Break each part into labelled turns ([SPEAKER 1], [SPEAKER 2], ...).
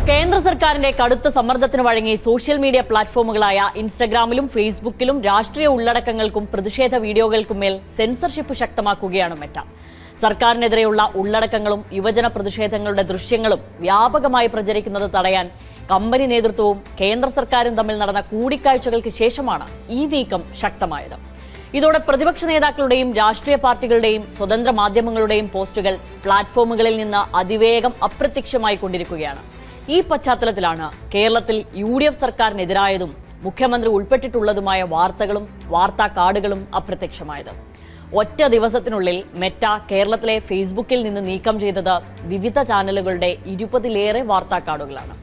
[SPEAKER 1] കേന്ദ്ര സർക്കാരിന്റെ കടുത്ത സമ്മർദ്ദത്തിന് വഴങ്ങി സോഷ്യൽ മീഡിയ പ്ലാറ്റ്ഫോമുകളായ ഇൻസ്റ്റഗ്രാമിലും ഫേസ്ബുക്കിലും രാഷ്ട്രീയ ഉള്ളടക്കങ്ങൾക്കും പ്രതിഷേധ വീഡിയോകൾക്കുമേൽ സെൻസർഷിപ്പ് ശക്തമാക്കുകയാണ് മെറ്റ. സർക്കാരിനെതിരെയുള്ള ഉള്ളടക്കങ്ങളും യുവജന പ്രതിഷേധങ്ങളുടെ ദൃശ്യങ്ങളും വ്യാപകമായി പ്രചരിക്കുന്നത് തടയാൻ കമ്പനി നേതൃത്വവും കേന്ദ്ര സർക്കാരും തമ്മിൽ നടന്ന കൂടിക്കാഴ്ചകൾക്ക് ശേഷമാണ് ഈ നീക്കം ശക്തമായത്. ഇതോടെ പ്രതിപക്ഷ നേതാക്കളുടെയും രാഷ്ട്രീയ പാർട്ടികളുടെയും സ്വതന്ത്ര മാധ്യമങ്ങളുടെയും പോസ്റ്റുകൾ പ്ലാറ്റ്ഫോമുകളിൽ നിന്ന് അതിവേഗം അപ്രത്യക്ഷമായി കൊണ്ടിരിക്കുകയാണ്. ഈ പശ്ചാത്തലത്തിലാണ് കേരളത്തിൽ UDF സർക്കാരിനെതിരായതും മുഖ്യമന്ത്രി ഉൾപ്പെട്ടിട്ടുള്ളതുമായ വാർത്തകളും വാർത്താ കാർഡുകളും അപ്രത്യക്ഷമായത്. ഒറ്റ ദിവസത്തിനുള്ളിൽ മെറ്റ കേരളത്തിലെ ഫേസ്ബുക്കിൽ നിന്ന് നീക്കം ചെയ്തത് വിവിധ ചാനലുകളുടെ 20-ലേറെ വാർത്താ കാർഡുകളാണ്.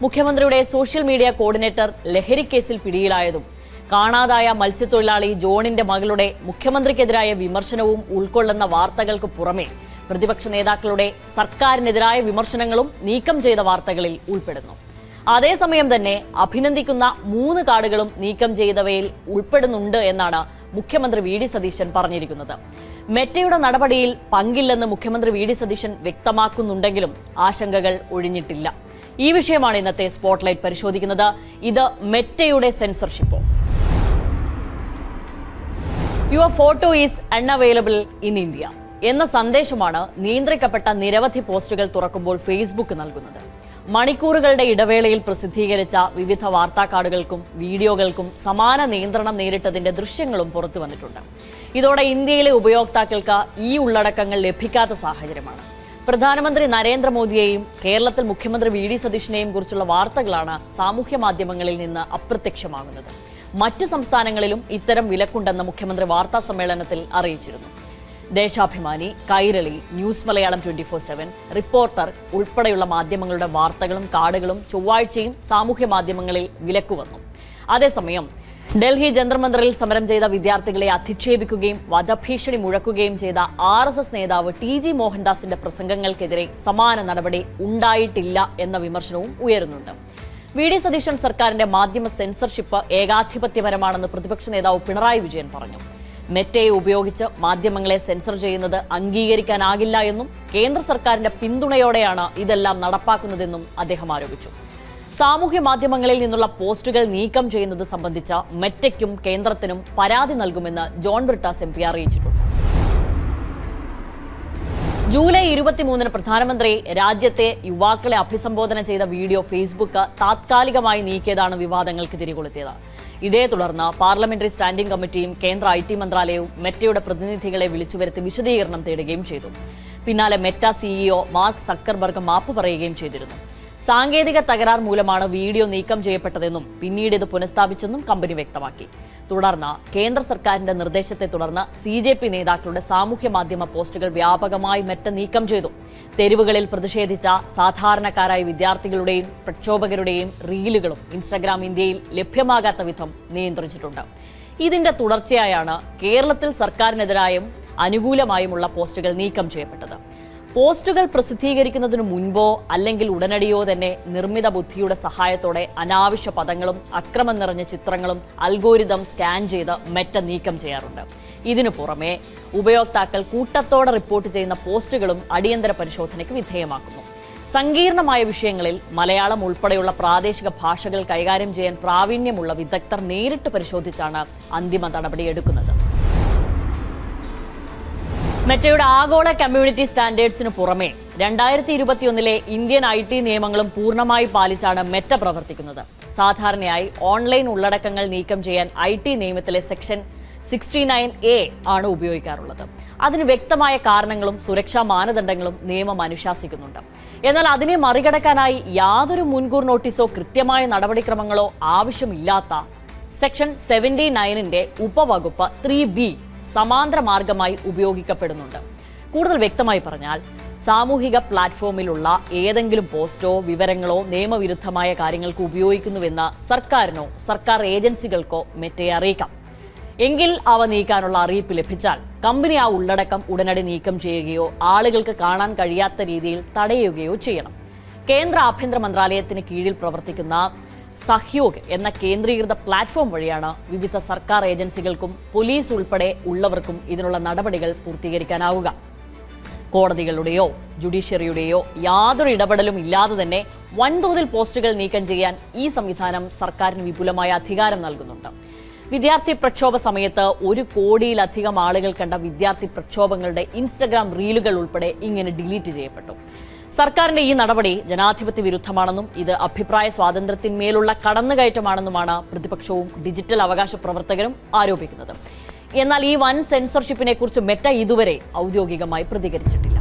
[SPEAKER 1] മുഖ്യമന്ത്രിയുടെ സോഷ്യൽ മീഡിയ കോർഡിനേറ്റർ ലഹരിക്കേസിൽ പിടിയിലായതും കാണാതായ മത്സ്യത്തൊഴിലാളി ജോണിന്റെ മകളുടെ മുഖ്യമന്ത്രിക്കെതിരായ വിമർശനവും ഉൾക്കൊള്ളുന്ന വാർത്തകൾക്ക് പുറമെ പ്രതിപക്ഷ നേതാക്കളുടെ സർക്കാരിനെതിരായ വിമർശനങ്ങളും നീക്കം ചെയ്ത വാർത്തകളിൽ ഉൾപ്പെടുന്നു. അതേസമയം തന്നെ അഭിനന്ദിക്കുന്ന 3 കാർഡുകളും നീക്കം ചെയ്തവയിൽ ഉൾപ്പെടുന്നുണ്ട് എന്നാണ് മുഖ്യമന്ത്രി VD സതീശൻ പറഞ്ഞിരിക്കുന്നത്. മെറ്റയുടെ നടപടിയിൽ പങ്കില്ലെന്ന് മുഖ്യമന്ത്രി VD സതീശൻ വ്യക്തമാക്കുന്നുണ്ടെങ്കിലും ആശങ്കകൾ ഒഴിഞ്ഞിട്ടില്ല. ഈ വിഷയമാണ് ഇന്നത്തെ സ്പോട്ട്ലൈറ്റ് പരിശോധിക്കുന്നത്. ഇത് മെറ്റയുടെ സെൻസർഷിപ്പോ? Your photo is unavailable in India എന്ന സന്ദേശമാണ് നിയന്ത്രിക്കപ്പെട്ട നിരവധി പോസ്റ്റുകൾ തുറക്കുമ്പോൾ ഫേസ്ബുക്ക് നൽകുന്നത്. മണിക്കൂറുകളുടെ ഇടവേളയിൽ പ്രസിദ്ധീകരിച്ച വിവിധ വാർത്താ കാർഡുകൾക്കും വീഡിയോകൾക്കും സമാന നിയന്ത്രണം നേരിട്ടതിന്റെ ദൃശ്യങ്ങളും പുറത്തു വന്നിട്ടുണ്ട്. ഇതോടെ ഇന്ത്യയിലെ ഉപയോക്താക്കൾക്ക് ഈ ഉള്ളടക്കങ്ങൾ ലഭിക്കാത്ത സാഹചര്യമാണ്. പ്രധാനമന്ത്രി നരേന്ദ്രമോദിയെയും കേരളത്തിൽ മുഖ്യമന്ത്രി VD സതീശനെയും കുറിച്ചുള്ള വാർത്തകളാണ് സാമൂഹ്യ മാധ്യമങ്ങളിൽ നിന്ന് അപ്രത്യക്ഷമാകുന്നത്. മറ്റ് സംസ്ഥാനങ്ങളിലും ഇത്തരം വിലക്കുണ്ടെന്ന് മുഖ്യമന്ത്രി വാർത്താ സമ്മേളനത്തിൽ അറിയിച്ചിരുന്നു. ദേശാഭിമാനി, കൈരളി, ന്യൂസ് മലയാളം 24/7, റിപ്പോർട്ടർ ഉൾപ്പെടെയുള്ള മാധ്യമങ്ങളുടെ വാർത്തകളും കാർഡുകളും ചൊവ്വാഴ്ചയും സാമൂഹ്യ മാധ്യമങ്ങളിൽ വിലക്കു വന്നു. അതേസമയം ഡൽഹി ജന്തർ മന്ദറിൽ സമരം ചെയ്ത വിദ്യാർത്ഥികളെ അധിക്ഷേപിക്കുകയും വധഭീഷണി മുഴക്കുകയും ചെയ്ത RSS നേതാവ് TG മോഹൻദാസിന്റെ പ്രസംഗങ്ങൾക്കെതിരെ സമാന നടപടി ഉണ്ടായിട്ടില്ല എന്ന വിമർശനവും ഉയരുന്നുണ്ട്. VD സതീശൻ സർക്കാരിന്റെ മാധ്യമ സെൻസർഷിപ്പ് ഏകാധിപത്യപരമാണെന്ന് പ്രതിപക്ഷ നേതാവ് പിണറായി വിജയൻ പറഞ്ഞു. മെറ്റയെ ഉപയോഗിച്ച് മാധ്യമങ്ങളെ സെൻസർ ചെയ്യുന്നത് അംഗീകരിക്കാനാകില്ല എന്നും കേന്ദ്ര സർക്കാരിന്റെ പിന്തുണയോടെയാണ് ഇതെല്ലാം നടപ്പാക്കുന്നതെന്നും അദ്ദേഹം ആരോപിച്ചു. സാമൂഹ്യ മാധ്യമങ്ങളിൽ നിന്നുള്ള പോസ്റ്റുകൾ നീക്കം ചെയ്യുന്നത് സംബന്ധിച്ച മെറ്റയ്ക്കും കേന്ദ്രത്തിനും പരാതി നൽകുമെന്ന് ജോൺ ബ്രിട്ടാസ് MP അറിയിച്ചിട്ടുണ്ട്. ജൂലൈ 23-ന് പ്രധാനമന്ത്രി രാജ്യത്തെ യുവാക്കളെ അഭിസംബോധന ചെയ്ത വീഡിയോ ഫേസ്ബുക്ക് താത്കാലികമായി നീക്കിയതാണ് വിവാദങ്ങൾക്ക് തിരികൊളുത്തിയത്. ഇതേ തുടർന്ന് പാർലമെന്ററി സ്റ്റാൻഡിംഗ് കമ്മിറ്റിയും കേന്ദ്ര IT മന്ത്രാലയവും മെറ്റയുടെ പ്രതിനിധികളെ വിളിച്ചുവരുത്തി വിശദീകരണം തേടുകയും ചെയ്തു. പിന്നാലെ മെറ്റ CEO മാർക്ക് സക്കർബർഗ് മാപ്പ് പറയുകയും ചെയ്തിരുന്നു. സാങ്കേതിക തകരാർ മൂലമാണ് വീഡിയോ നീക്കം ചെയ്യപ്പെട്ടതെന്നും പിന്നീട് ഇത് പുനഃസ്ഥാപിച്ചെന്നും കമ്പനി വ്യക്തമാക്കി. തുടർന്ന് കേന്ദ്ര സർക്കാരിന്റെ നിർദ്ദേശത്തെ തുടർന്ന് CJP നേതാക്കളുടെ സാമൂഹ്യ മാധ്യമ പോസ്റ്റുകൾ വ്യാപകമായി മെറ്റ നീക്കം ചെയ്തു. തെരുവുകളിൽ പ്രതിഷേധിച്ച സാധാരണക്കാരായ വിദ്യാർത്ഥികളുടെയും പ്രക്ഷോഭകരുടെയും റീലുകളും ഇൻസ്റ്റഗ്രാം ഇന്ത്യയിൽ ലഭ്യമാകാത്ത വിധം നിയന്ത്രിച്ചിട്ടുണ്ട്. ഇതിന്റെ തുടർച്ചയായാണ് കേരളത്തിൽ സർക്കാരിനെതിരായും അനുകൂലമായുമുള്ള പോസ്റ്റുകൾ നീക്കം ചെയ്യപ്പെട്ടത്. പോസ്റ്റുകൾ പ്രസിദ്ധീകരിക്കുന്നതിനു മുൻപോ അല്ലെങ്കിൽ ഉടനടിയോ തന്നെ നിർമ്മിത ബുദ്ധിയുടെ സഹായത്തോടെ അനാവശ്യ പദങ്ങളും അക്രമം നിറഞ്ഞ ചിത്രങ്ങളും അൽഗോരിതം സ്കാൻ ചെയ്ത് മെറ്റ നീക്കം ചെയ്യാറുണ്ട്. ഇതിനു പുറമെ ഉപയോക്താക്കൾ കൂട്ടത്തോടെ റിപ്പോർട്ട് ചെയ്യുന്ന പോസ്റ്റുകളും അടിയന്തര പരിശോധനയ്ക്ക് വിധേയമാക്കുന്നു. സങ്കീർണമായ വിഷയങ്ങളിൽ മലയാളം ഉൾപ്പെടെയുള്ള പ്രാദേശിക ഭാഷകൾ കൈകാര്യം ചെയ്യാൻ പ്രാവീണ്യമുള്ള വിദഗ്ധർ നേരിട്ട് പരിശോധിച്ചാണ് അന്തിമ നടപടിയെടുക്കുന്നത്. മെറ്റയുടെ ആഗോള കമ്മ്യൂണിറ്റി സ്റ്റാൻഡേർഡ്സിന് പുറമെ 2021-ലെ ഇന്ത്യൻ IT നിയമങ്ങളും പൂർണ്ണമായി പാലിച്ചാണ് മെറ്റ പ്രവർത്തിക്കുന്നത്. സാധാരണയായി ഓൺലൈൻ ഉള്ളടക്കങ്ങൾ നീക്കം ചെയ്യാൻ IT നിയമത്തിലെ സെക്ഷൻ 69A ആണ് ഉപയോഗിക്കാറുള്ളത്. അതിന് വ്യക്തമായ കാരണങ്ങളും സുരക്ഷാ മാനദണ്ഡങ്ങളും നിയമം അനുശാസിക്കുന്നുണ്ട്. എന്നാൽ അതിനെ മറികടക്കാനായി യാതൊരു മുൻകൂർ നോട്ടീസോ കൃത്യമായ നടപടിക്രമങ്ങളോ ആവശ്യമില്ലാത്ത സെക്ഷൻ 79ന്റെ ഉപവകുപ്പ് 3B സമാന്തര മാർഗമായി ഉപയോഗിക്കപ്പെടുന്നുണ്ട്. കൂടുതൽ വ്യക്തമായി പറഞ്ഞാൽ സാമൂഹിക പ്ലാറ്റ്ഫോമിലുള്ള ഏതെങ്കിലും പോസ്റ്റോ വിവരങ്ങളോ നിയമവിരുദ്ധമായ കാര്യങ്ങൾക്ക് ഉപയോഗിക്കുന്നുവെന്ന് സർക്കാരിനോ സർക്കാർ ഏജൻസികൾക്കോ മെറ്റയെ അറിയിക്കാം. എങ്കിൽ അവ നീക്കാനുള്ള അറിയിപ്പ് ലഭിച്ചാൽ കമ്പനി ആ ഉള്ളടക്കം ഉടനടി നീക്കം ചെയ്യുകയോ ആളുകൾക്ക് കാണാൻ കഴിയാത്ത രീതിയിൽ തടയുകയോ ചെയ്യണം. കേന്ദ്ര ആഭ്യന്തര മന്ത്രാലയത്തിന് കീഴിൽ പ്രവർത്തിക്കുന്ന സഹ്യോഗ് എന്ന കേന്ദ്രീകൃത പ്ലാറ്റ്ഫോം വഴിയാണ് വിവിധ സർക്കാർ ഏജൻസികൾക്കും പോലീസ് ഉൾപ്പെടെ ഉള്ളവർക്കും ഇതിനുള്ള നടപടികൾ പൂർത്തീകരിക്കാനാവുക. കോടതികളുടെയോ ജുഡീഷ്യറിയുടെയോ യാതൊരു ഇടപെടലും ഇല്ലാതെ തന്നെ വൻതോതിൽ പോസ്റ്റുകൾ നീക്കം ചെയ്യാൻ ഈ സംവിധാനം സർക്കാരിന് വിപുലമായ അധികാരം നൽകുന്നുണ്ട്. വിദ്യാർത്ഥി പ്രക്ഷോഭ സമയത്ത് 1 കോടിയിലധികം ആളുകൾ കണ്ട വിദ്യാർത്ഥി പ്രക്ഷോഭങ്ങളുടെ ഇൻസ്റ്റഗ്രാം റീലുകൾ ഉൾപ്പെടെ ഇങ്ങനെ ഡിലീറ്റ് ചെയ്യപ്പെട്ടു. സർക്കാരിന്റെ ഈ നടപടി ജനാധിപത്യ വിരുദ്ധമാണെന്നും ഇത് അഭിപ്രായ സ്വാതന്ത്ര്യത്തിന്മേലുള്ള കടന്നുകയറ്റമാണെന്നുമാണ് പ്രതിപക്ഷവും ഡിജിറ്റൽ അവകാശ പ്രവർത്തകരും ആരോപിക്കുന്നത്. എന്നാൽ ഈ വൻ സെൻസർഷിപ്പിനെ കുറിച്ച് മെറ്റ ഇതുവരെ ഔദ്യോഗികമായി പ്രതികരിച്ചിട്ടില്ല.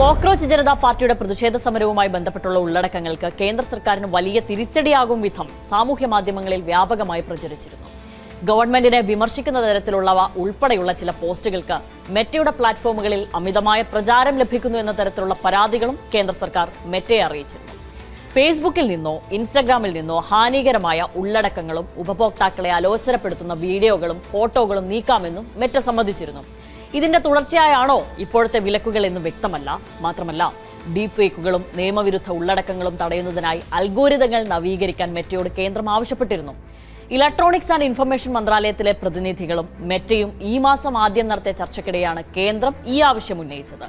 [SPEAKER 1] കോക്രോച്ച് ജനതാ പാർട്ടിയുടെ പ്രതിഷേധ സമരവുമായി ബന്ധപ്പെട്ടുള്ള ഉള്ളടക്കങ്ങൾക്ക് കേന്ദ്ര സർക്കാരിന് വലിയ തിരിച്ചടിയാകും വിധം സാമൂഹ്യ മാധ്യമങ്ങളിൽ വ്യാപകമായി പ്രചരിച്ചിരുന്നു. ഗവൺമെന്റിനെ വിമർശിക്കുന്ന തരത്തിലുള്ളവ ഉൾപ്പെടെയുള്ള ചില പോസ്റ്റുകൾക്ക് മെറ്റയുടെ പ്ലാറ്റ്ഫോമുകളിൽ അമിതമായ പ്രചാരം ലഭിക്കുന്നു എന്ന തരത്തിലുള്ള പരാതികളും കേന്ദ്ര സർക്കാർ മെറ്റയെ അറിയിച്ചിരുന്നു. ഫേസ്ബുക്കിൽ നിന്നോ ഇൻസ്റ്റഗ്രാമിൽ നിന്നോ ഹാനികരമായ ഉള്ളടക്കങ്ങളും ഉപഭോക്താക്കളെ അലോസരപ്പെടുത്തുന്ന വീഡിയോകളും ഫോട്ടോകളും നീക്കാമെന്നും മെറ്റ സമ്മതിച്ചിരുന്നു. ഇതിന്റെ തുടർച്ചയായാണോ ഇപ്പോഴത്തെ വിലക്കുകൾ എന്ന് വ്യക്തമല്ല. മാത്രമല്ല, ഡീപ് ഫേക്കുകളും നിയമവിരുദ്ധ ഉള്ളടക്കങ്ങളും തടയുന്നതിനായി അൽഗോരിതങ്ങൾ നവീകരിക്കാൻ മെറ്റയോട് കേന്ദ്രം ആവശ്യപ്പെട്ടിരുന്നു. ഇലക്ട്രോണിക്സ് ആൻഡ് ഇൻഫർമേഷൻ മന്ത്രാലയത്തിലെ പ്രതിനിധികളും മെറ്റയും ഈ മാസം ആദ്യം നടത്തിയ ചർച്ചയ്ക്കിടെയാണ് കേന്ദ്രം ഈ ആവശ്യം ഉന്നയിച്ചത്.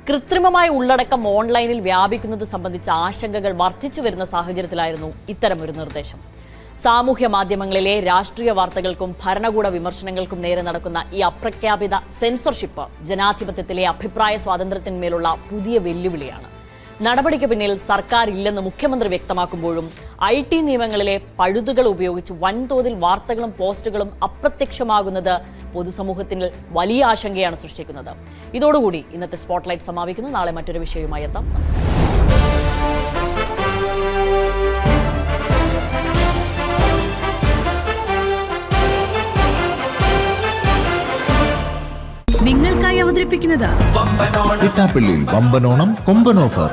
[SPEAKER 1] കൃത്രിമമായ ഉള്ളടക്കം ഓൺലൈനിൽ വ്യാപിക്കുന്നത് സംബന്ധിച്ച ആശങ്കകൾ വർദ്ധിച്ചു വരുന്ന സാഹചര്യത്തിലായിരുന്നു ഇത്തരമൊരു നിർദ്ദേശം. സാമൂഹ്യ മാധ്യമങ്ങളിലെ രാഷ്ട്രീയ വാർത്തകൾക്കും ഭരണകൂട വിമർശനങ്ങൾക്കും നേരെ നടക്കുന്ന ഈ അപ്രഖ്യാപിത സെൻസർഷിപ്പ് ജനാധിപത്യത്തിലെ അഭിപ്രായ സ്വാതന്ത്ര്യത്തിന്മേലുള്ള പുതിയ വെല്ലുവിളിയാണ്. നടപടിക്ക് പിന്നിൽ സർക്കാർ ഇല്ലെന്ന് മുഖ്യമന്ത്രി വ്യക്തമാക്കുമ്പോഴും IT നിയമങ്ങളിലെ പഴുതുകൾ ഉപയോഗിച്ച് വൻതോതിൽ വാർത്തകളും പോസ്റ്റുകളും അപ്രത്യക്ഷമാകുന്നത് പൊതുസമൂഹത്തിൽ വലിയ ആശങ്കയാണ് സൃഷ്ടിക്കുന്നത്. ഇതോടുകൂടി ഇന്നത്തെ സ്പോട്ട്ലൈറ്റ് സമാപിക്കുന്നു. നാളെ മറ്റൊരു വിഷയവുമായി എത്താം.
[SPEAKER 2] നിങ്ങൾക്കായി അവതരിപ്പിക്കുന്നത്
[SPEAKER 3] വമ്പനോണം കൊമ്പൻ ഓഫർ.